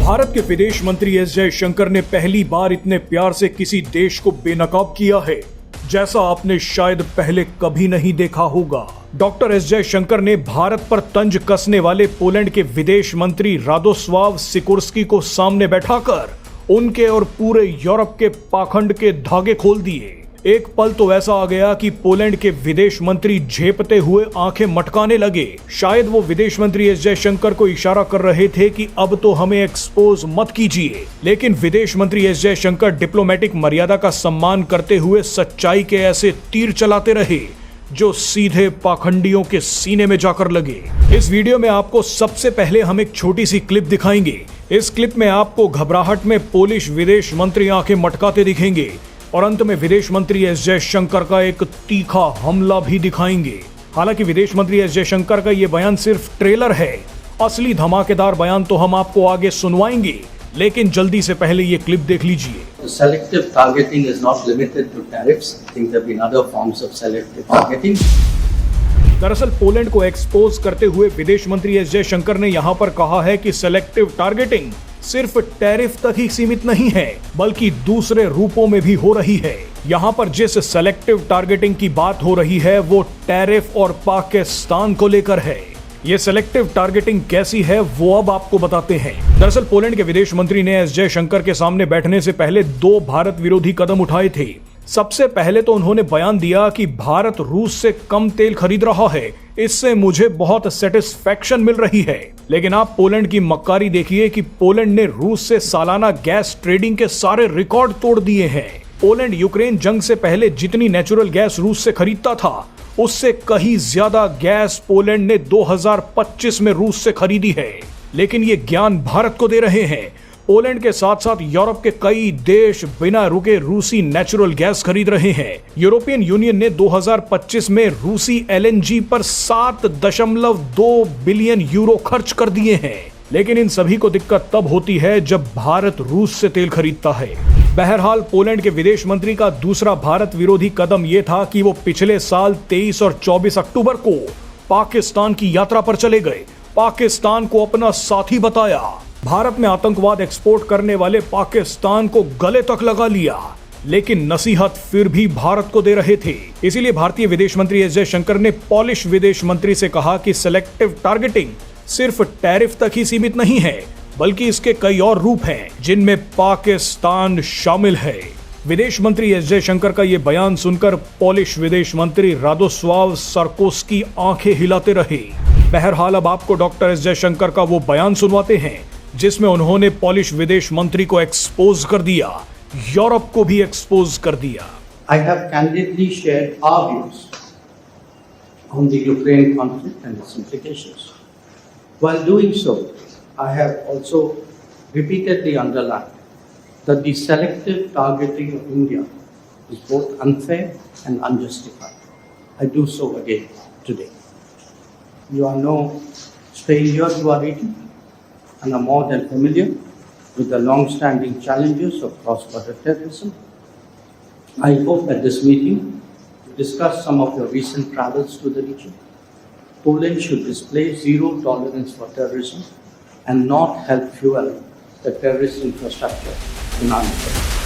भारत के विदेश मंत्री एस जयशंकर ने पहली बार इतने प्यार से किसी देश को बेनकाब किया है जैसा आपने शायद पहले कभी नहीं देखा होगा। डॉक्टर एस जयशंकर ने भारत पर तंज कसने वाले पोलैंड के विदेश मंत्री रादोस्लाव सिकोर्स्की को सामने बैठाकर उनके और पूरे यूरोप के पाखंड के धागे खोल दिए। एक पल तो ऐसा आ गया कि पोलैंड के विदेश मंत्री झेपते हुए आंखें मटकाने लगे। शायद वो विदेश मंत्री एस जयशंकर को इशारा कर रहे थे कि अब तो हमें एक्सपोज मत कीजिए, लेकिन विदेश मंत्री एस जयशंकर डिप्लोमेटिक मर्यादा का सम्मान करते हुए सच्चाई के ऐसे तीर चलाते रहे जो सीधे पाखंडियों के सीने में जाकर लगे। इस वीडियो में आपको सबसे पहले हम एक छोटी सी क्लिप दिखाएंगे। इस क्लिप में आपको घबराहट में पोलिश विदेश मंत्री आंखें मटकाते दिखेंगे और अंत में विदेश मंत्री एस जयशंकर का एक तीखा हमला भी दिखाएंगे। हालांकि विदेश मंत्री एस जयशंकर का ये बयान सिर्फ ट्रेलर है, असली धमाकेदार बयान तो हम आपको आगे सुनवाएंगे, लेकिन जल्दी से पहले ये क्लिप देख लीजिए। Selective targeting is not limited to tariffs. I think there have been other forms of selective targeting. दरअसल पोलैंड को एक्सपोज करते हुए विदेश मंत्री एस जयशंकर ने यहाँ पर कहा है कि सेलेक्टिव टारगेटिंग सिर्फ टैरिफ तक ही सीमित नहीं है, बल्कि दूसरे रूपों में भी हो रही है। यहाँ पर जिस सेलेक्टिव टारगेटिंग की बात हो रही है वो टैरिफ और पाकिस्तान को लेकर है। ये सेलेक्टिव टारगेटिंग कैसी है वो अब आपको बताते हैं। दरअसल पोलैंड के विदेश मंत्री ने एस जयशंकर के सामने बैठने से पहले दो भारत विरोधी कदम उठाए थे। सबसे पहले तो उन्होंने बयान दिया कि भारत रूस से कम तेल खरीद रहा है, इससे मुझे बहुत सेटिस्फैक्शन मिल रही है। लेकिन आप पोलैंड की मक्कारी देखिए कि पोलैंड ने रूस से सालाना गैस ट्रेडिंग के सारे रिकॉर्ड तोड़ दिए हैं। पोलैंड यूक्रेन जंग से पहले जितनी नेचुरल गैस रूस से खरीदता था, उससे कहीं ज्यादा गैस पोलैंड ने 2025 में रूस से खरीदी है। लेकिन ये ज्ञान भारत को दे रहे हैं। पोलैंड के साथ साथ यूरोप के कई देश बिना रुके रूसी नेचुरल गैस खरीद रहे हैं। यूरोपियन यूनियन ने 2025 में रूसी एलएनजी पर 7.2 बिलियन यूरो खर्च कर दिए हैं। लेकिन इन सभी को दिक्कत तब होती है जब भारत रूस से तेल खरीदता है। बहरहाल पोलैंड के विदेश मंत्री का दूसरा भारत विरोधी कदम यह था कि वो पिछले साल 23 और 24 अक्टूबर को पाकिस्तान की यात्रा पर चले गए, पाकिस्तान को अपना साथी बताया, भारत में आतंकवाद एक्सपोर्ट करने वाले पाकिस्तान को गले तक लगा लिया, लेकिन नसीहत फिर भी भारत को दे रहे थे। इसीलिए भारतीय विदेश मंत्री एस जयशंकर ने पोलिश विदेश मंत्री से कहा कि सेलेक्टिव टारगेटिंग सिर्फ टैरिफ तक ही सीमित नहीं है, बल्कि इसके कई और रूप हैं, जिनमें पाकिस्तान शामिल है। विदेश मंत्री एस जयशंकर का ये बयान सुनकर पोलिश विदेश मंत्री रादोस्लाव सिकोर्स्की आंखें हिलाते रहे। बहरहाल अब आपको डॉक्टर एस जयशंकर का वो बयान सुनवाते हैं जिसमें उन्होंने पोलिश विदेश मंत्री को एक्सपोज कर दिया, यूरोप को भी एक्सपोज कर दिया। I have candidly shared our views on the Ukraine conflict and its implications. While doing so, I have also repeatedly underlined that the selective targeting of India is both unfair and unjustified. I do so again today. You are no stranger to our region and are more than familiar with the long-standing challenges of cross-border terrorism. I hope at this meeting to discuss some of your recent travels to the region. Poland should display zero tolerance for terrorism and not help fuel the terrorist infrastructure in our neighborhood.